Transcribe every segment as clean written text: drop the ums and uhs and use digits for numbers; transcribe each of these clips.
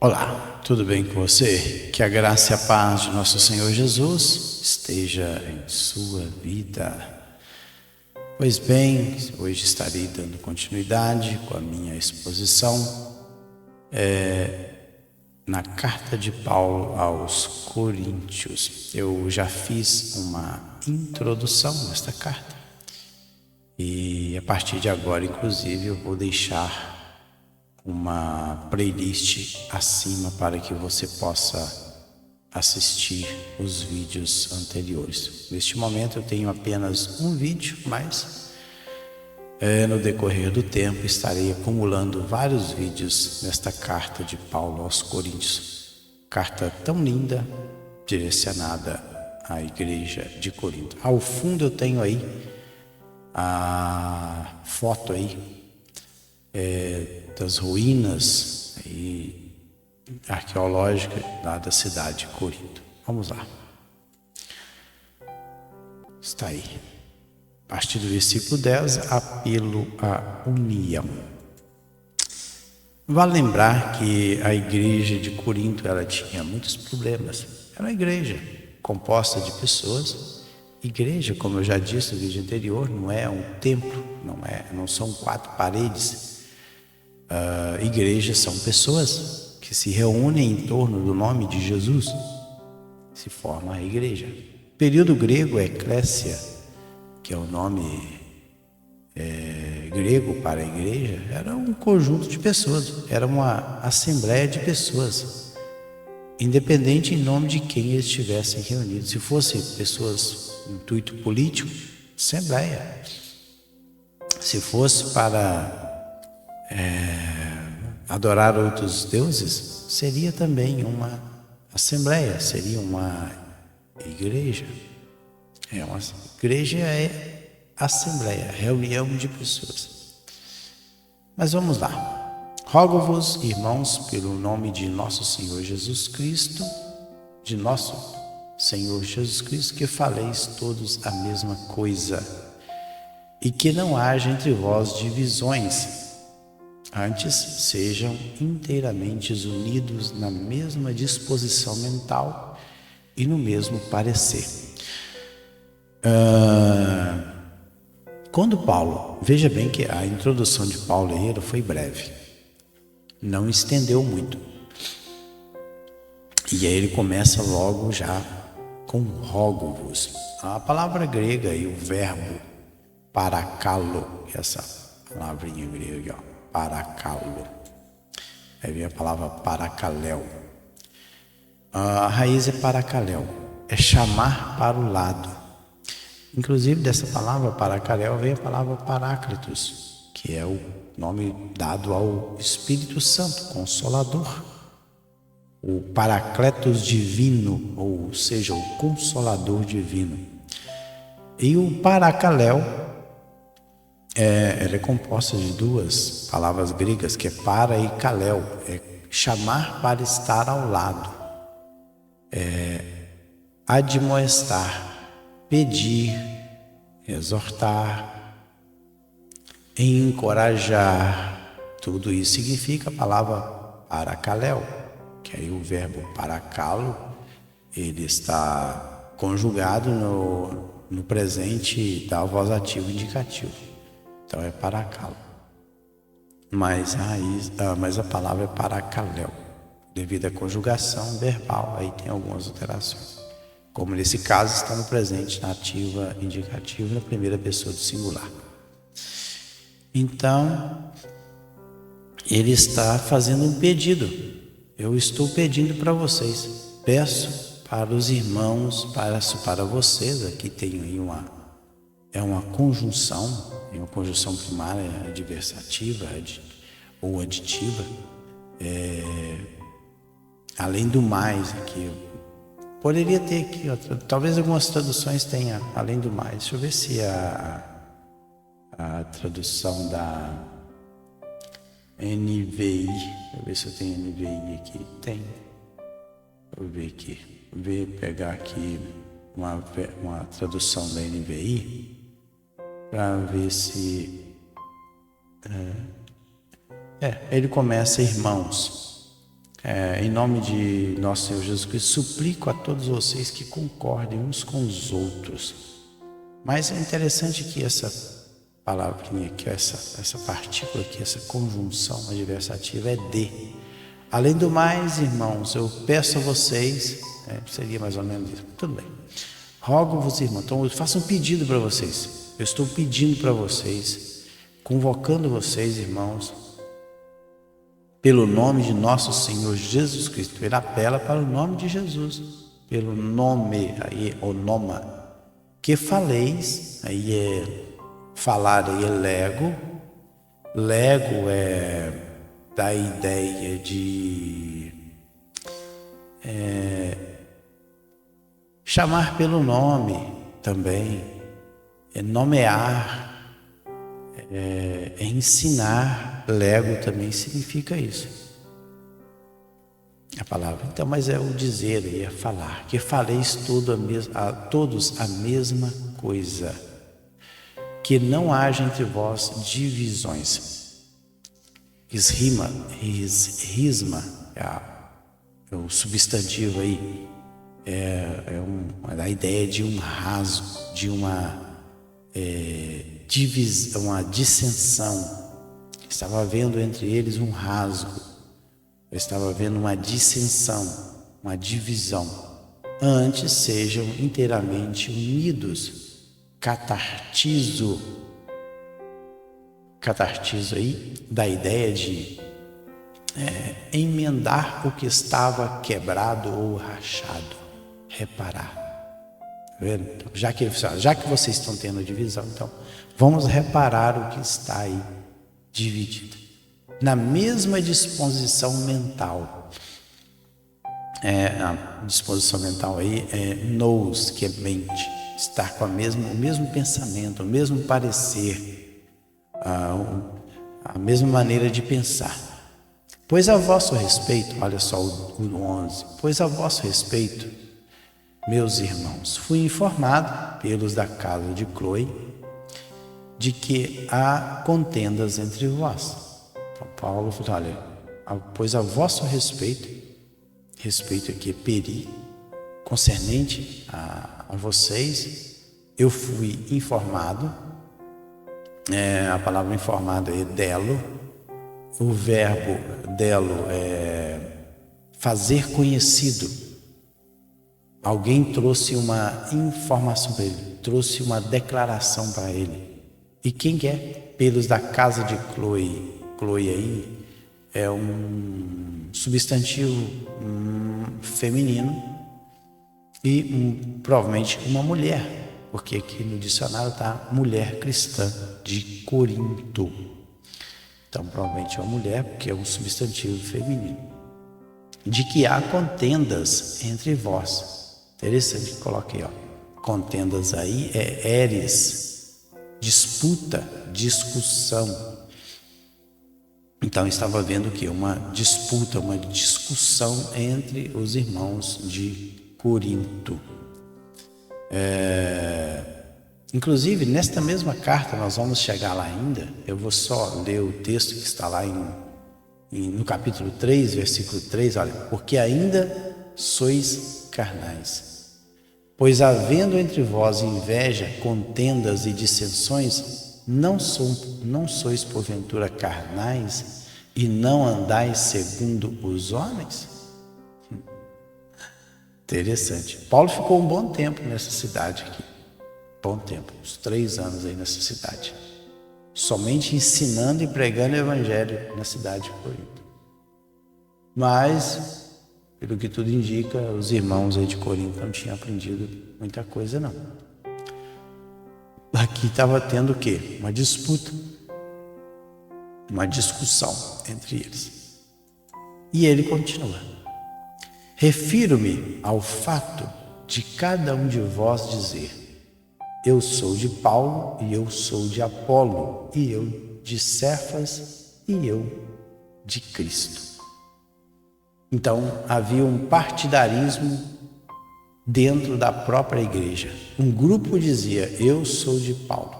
Olá, tudo bem com você? Que a graça e a paz de nosso Senhor Jesus esteja em sua vida. Pois bem, hoje estarei dando continuidade com a minha exposição na carta de Paulo aos Coríntios. Eu já fiz uma introdução nesta carta e a partir de agora, inclusive, eu vou deixar uma playlist acima para que você possa assistir os vídeos anteriores. Neste momento eu tenho apenas um vídeo, mas no decorrer do tempo estarei acumulando vários vídeos nesta carta de Paulo aos Coríntios. Carta tão linda, direcionada à igreja de Corinto. Ao fundo eu tenho aí a foto aí das ruínas arqueológicas lá da cidade de Corinto. Vamos lá. Está aí. A partir do versículo 10, apelo à união. Vale lembrar que a igreja de Corinto ela tinha muitos problemas. Era uma igreja composta de pessoas. Igreja, como eu já disse no vídeo anterior, não é um templo, não são 4 paredes. Igrejas são pessoas que se reúnem em torno do nome de Jesus, se forma a igreja. O período grego é eclésia, que é o nome grego para a igreja, era um conjunto de pessoas, era uma assembleia de pessoas, independente em nome de quem eles estivessem reunidos. Se fossem pessoas com intuito político, assembleia. Se fosse para adorar outros deuses, seria também uma assembleia, seria uma igreja. Uma igreja é assembleia, reunião de pessoas. Mas vamos lá. Rogo-vos, irmãos, pelo nome de nosso Senhor Jesus Cristo, que faleis todos a mesma coisa, e que não haja entre vós divisões. Antes, sejam inteiramente unidos na mesma disposição mental e no mesmo parecer. Quando Paulo, veja bem que a introdução de Paulo aí foi breve, não estendeu muito. E aí ele começa logo já com rogo-vos. A palavra grega e o verbo parakalo, essa palavrinha grega, ó. Parakalo. Aí vem a palavra paracaléu. A raiz é paracaléu, é chamar para o lado. Inclusive dessa palavra paracaléu vem a palavra paráclitos, que é o nome dado ao Espírito Santo, Consolador. O Paracletos divino, ou seja, o Consolador divino. E o paracaléu ela é composta de 2 palavras gregas, que é para e kaléu, é chamar para estar ao lado, admoestar, pedir, exortar, encorajar. Tudo isso significa a palavra paracaléu, que aí o verbo paracalo, ele está conjugado no presente da voz ativa indicativo. Então é paracalo. Mas a palavra é paracaléu. Devido à conjugação verbal, aí tem algumas alterações. Como nesse caso está no presente, na ativa indicativa, na primeira pessoa do singular. Então, ele está fazendo um pedido. Eu estou pedindo para vocês. Peço para os irmãos, para vocês, aqui tem aí uma conjunção, uma conjunção primária adversativa ou aditiva. Além do mais, aqui poderia ter aqui, talvez algumas traduções tenha além do mais. Deixa eu ver se a tradução da NVI, deixa eu ver se eu tenho NVI aqui. Tem. Vou ver aqui. Pegar aqui uma tradução da NVI para ver se ele começa irmãos. em nome de nosso Senhor Jesus Cristo, suplico a todos vocês que concordem uns com os outros. Mas é interessante que essa palavrinha aqui, essa partícula aqui, essa conjunção adversativa é de. Além do mais, irmãos, eu peço a vocês, seria mais ou menos isso, tudo bem. Rogo-vos, irmãos, então eu faço um pedido para vocês. Eu estou pedindo para vocês, convocando vocês, irmãos, pelo nome de nosso Senhor Jesus Cristo. Ele apela para o nome de Jesus, pelo nome, aí, o nome, que faleis, aí é falar, aí é lego. Lego é da ideia de chamar pelo nome também, é nomear, é ensinar. Lego também significa isso, a palavra. Então, mas é o dizer aí, é falar, que faleis a todos a mesma coisa, que não haja entre vós divisões. Risma é o substantivo aí, a ideia de um rasgo, de uma divisão, uma dissensão. Estava havendo entre eles um rasgo, estava havendo uma dissensão, uma divisão. Antes sejam inteiramente unidos. Catartizo aí, da ideia de emendar o que estava quebrado ou rachado, reparar. Tá vendo? Então, já que vocês estão tendo divisão, então vamos reparar o que está aí dividido, na mesma disposição mental. A disposição mental aí é nous, que é mente, estar com o mesmo pensamento, o mesmo parecer, a mesma maneira de pensar. Pois a vosso respeito, olha só o 11, pois a vosso respeito, meus irmãos, fui informado pelos da casa de Cloe de que há contendas entre vós. Então, Paulo falou, olha, pois a vosso respeito aqui é peri, concernente a vocês, eu fui informado, a palavra informado é delo, o verbo delo é fazer conhecido. Alguém trouxe uma informação para ele, trouxe uma declaração para ele. E quem é? Pelos da casa de Cloe. Cloe aí é um substantivo feminino e provavelmente uma mulher, porque aqui no dicionário está mulher cristã de Corinto. Então provavelmente é uma mulher, porque é um substantivo feminino. De que há contendas entre vós. Interessante que coloquei, contendas aí é eres, disputa, discussão. Então estava vendo o que? Uma disputa, uma discussão entre os irmãos de Corinto. Inclusive, nesta mesma carta, nós vamos chegar lá ainda. Eu vou só ler o texto que está lá no capítulo 3, versículo 3. Olha, porque ainda sois carnais. Pois havendo entre vós inveja, contendas e dissensões, não sois porventura carnais e não andais segundo os homens? Interessante. Paulo ficou um bom tempo nessa cidade aqui. Bom tempo, uns 3 anos aí nessa cidade. Somente ensinando e pregando o evangelho na cidade de Corinto. Mas, pelo que tudo indica, os irmãos aí de Corinto não tinham aprendido muita coisa, não. Aqui estava tendo o quê? Uma disputa, uma discussão entre eles. E ele continua. Refiro-me ao fato de cada um de vós dizer: eu sou de Paulo, e eu sou de Apolo, e eu de Cefas, e eu de Cristo. Então, havia um partidarismo dentro da própria igreja. Um grupo dizia, eu sou de Paulo.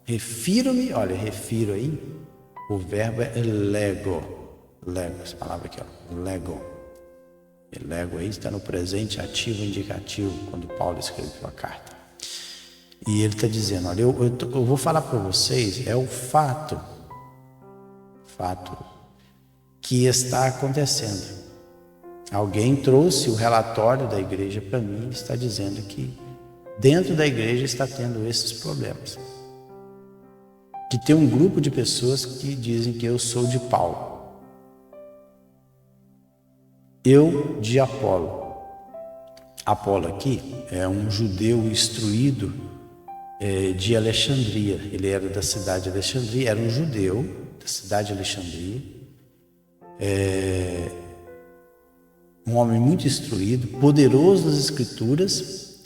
Refiro-me, olha, refiro aí, o verbo é lego. Lego, essa palavra aqui, lego. Lego aí está no presente ativo e indicativo, quando Paulo escreveu a carta. E ele está dizendo, olha, eu vou falar para vocês, é o fato que está acontecendo. Alguém trouxe o relatório da igreja para mim e está dizendo que dentro da igreja está tendo esses problemas. Que tem um grupo de pessoas que dizem que eu sou de Paulo. Eu de Apolo. Apolo aqui é um judeu instruído de Alexandria. Ele era da cidade de Alexandria, era um judeu da cidade de Alexandria. Um homem muito instruído, poderoso nas escrituras,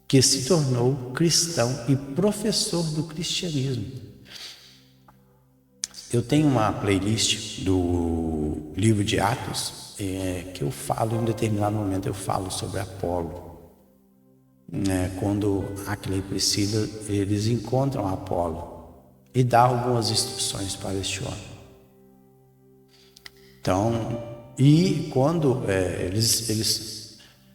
que se tornou cristão e professor do cristianismo. Eu tenho uma playlist do livro de Atos, que eu falo, em um determinado momento eu falo sobre Apolo. Quando Áquila e Priscila, eles encontram Apolo e dá algumas instruções para este homem. Então, e quando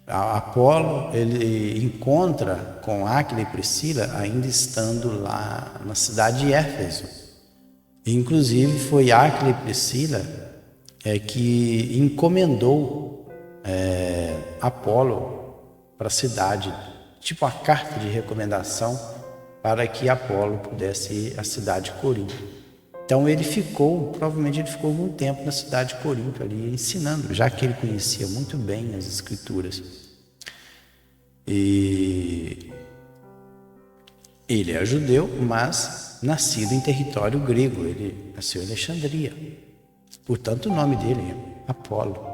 Apolo ele encontra com Áquila e Priscila ainda estando lá na cidade de Éfeso. Inclusive foi Áquila e Priscila que encomendou Apolo para a cidade, tipo a carta de recomendação para que Apolo pudesse ir à cidade de Corinto. Então provavelmente ele ficou algum tempo na cidade de Corinto ali ensinando, já que ele conhecia muito bem as escrituras. E ele é judeu, mas nascido em território grego, ele nasceu em Alexandria. Portanto, o nome dele é Apolo.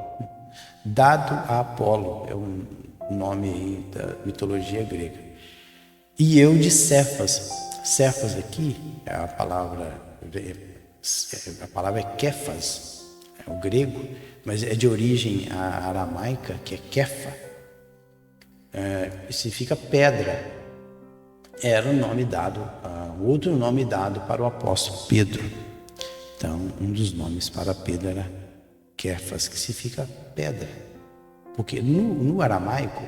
Dado a Apolo, é um nome aí da mitologia grega. E eu de Cefas. Cefas aqui, a palavra é Kefas, é o grego, mas é de origem aramaica, que é Kefa, significa pedra. Era outro nome dado para o apóstolo Pedro. Então, um dos nomes para Pedro era Kefas, que significa pedra. Porque no aramaico,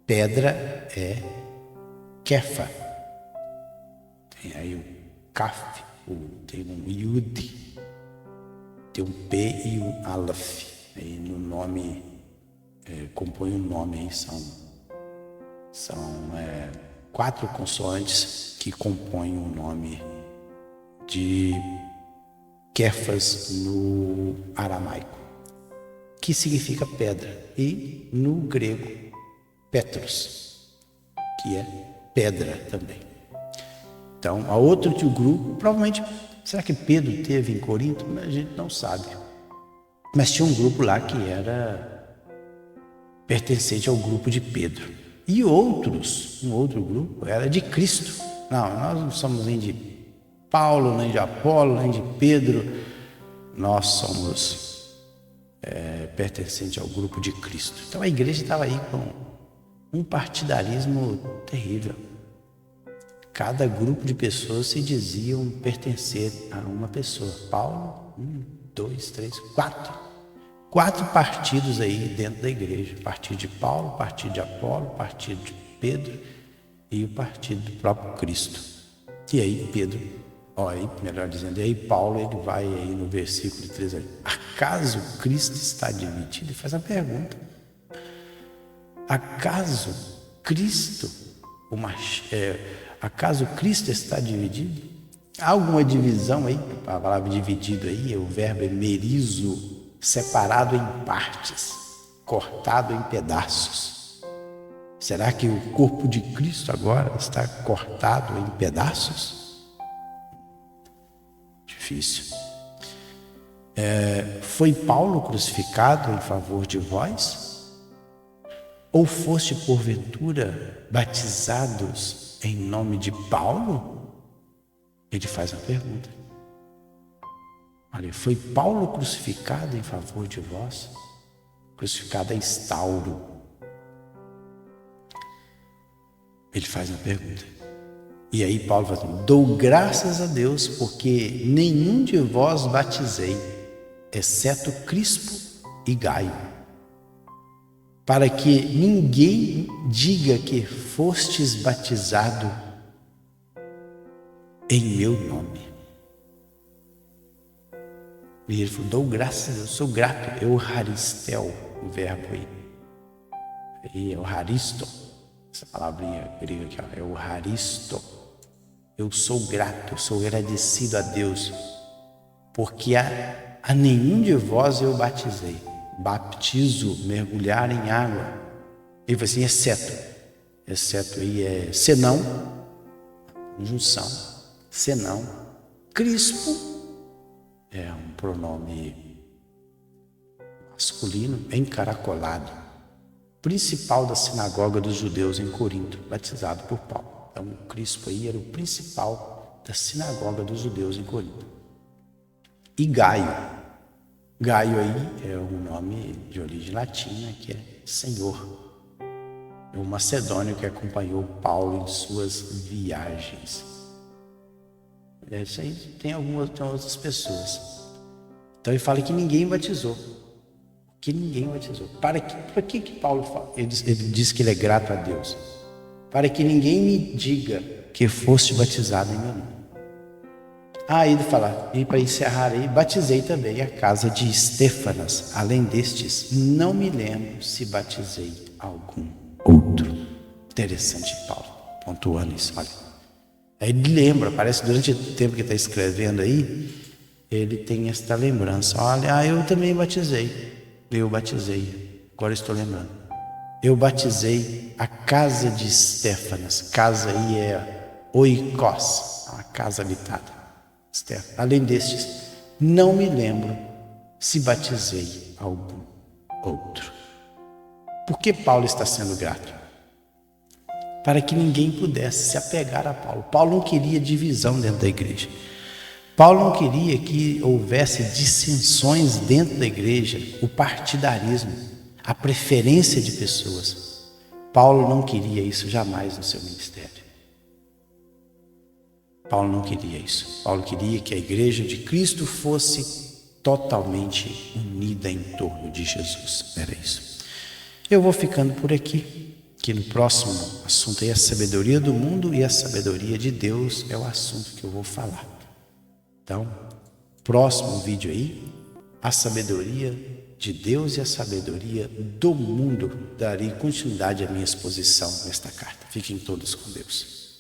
pedra é Kefa. Tem aí o Kaf, tem um Yud, tem um P e um Aleph. Aí no nome, compõe um nome aí, são 4 consoantes que compõem o nome de Kefas no aramaico, que significa pedra, e no grego Petros, que é pedra também. Então, a outro grupo, provavelmente, será que Pedro teve em Corinto? A gente não sabe. Mas tinha um grupo lá que era pertencente ao grupo de Pedro. E um outro grupo era de Cristo. Não, nós não somos nem de Paulo, nem de Apolo, nem de Pedro. Nós somos pertencentes ao grupo de Cristo. Então a igreja estava aí com um partidarismo terrível. Cada grupo de pessoas se diziam pertencer a uma pessoa. Paulo, 1, 2, 3, 4. 4 partidos aí dentro da igreja. Partido de Paulo, partido de Apolo, partido de Pedro e o partido do próprio Cristo. E aí melhor dizendo, e aí Paulo ele vai aí no versículo 3 aí. Acaso Cristo está dividido? Ele faz a pergunta. Acaso Cristo está dividido? Há alguma divisão aí? A palavra dividido aí, o verbo é merizo, separado em partes, cortado em pedaços. Será que o corpo de Cristo agora está cortado em pedaços? Difícil. Foi Paulo crucificado em favor de vós? Ou foste porventura batizados em nome de Paulo? Ele faz uma pergunta. Olha, foi Paulo crucificado em favor de vós? Crucificado é instauro. Ele faz uma pergunta. E aí Paulo fala assim, dou graças a Deus porque nenhum de vós batizei, exceto Crispo e Gaio. para que ninguém diga que fostes batizado em meu nome. E ele falou, dou graças a Deus, sou grato. Eucharistel, o verbo aí. E eucharisto, essa palavrinha grega aqui, ó, eucharisto. Eu sou grato, sou agradecido a Deus, porque a nenhum de vós eu batizei. Baptizo, mergulhar em água. Ele falou assim, exceto aí é senão, conjunção, senão, Crispo, é um pronome masculino, encaracolado, principal da sinagoga dos judeus em Corinto, batizado por Paulo. Então, o Crispo aí era o principal da sinagoga dos judeus em Corinto. E Gaio. Gaio aí é um nome de origem latina, que é Senhor. É um macedônio que acompanhou Paulo em suas viagens. Isso aí tem outras pessoas. Então ele fala que ninguém batizou. Que ninguém batizou. Para que Paulo fala? Ele diz que ele é grato a Deus. Para que ninguém me diga que foste batizado em meu nome. Aí ele fala, e para encerrar aí, batizei também a casa de Estéfanas. Além destes, não me lembro se batizei algum outro. Interessante, Paulo, pontuando isso, olha. Aí ele lembra, parece que durante o tempo que está escrevendo aí, ele tem esta lembrança. Olha, eu também batizei. Eu batizei, agora estou lembrando. Eu batizei a casa de Estéfanas. Casa aí é oikos, uma casa habitada. Além destes, não me lembro se batizei algum outro. Por que Paulo está sendo grato? Para que ninguém pudesse se apegar a Paulo. Paulo não queria divisão dentro da igreja. Paulo não queria que houvesse dissensões dentro da igreja, o partidarismo, a preferência de pessoas. Paulo não queria isso jamais no seu ministério. Paulo não queria isso. Paulo queria que a igreja de Cristo fosse totalmente unida em torno de Jesus. Era isso. Eu vou ficando por aqui, que no próximo assunto aí a sabedoria do mundo e a sabedoria de Deus é o assunto que eu vou falar. Então, próximo vídeo aí, a sabedoria de Deus e a sabedoria do mundo. Darei continuidade à minha exposição nesta carta. Fiquem todos com Deus.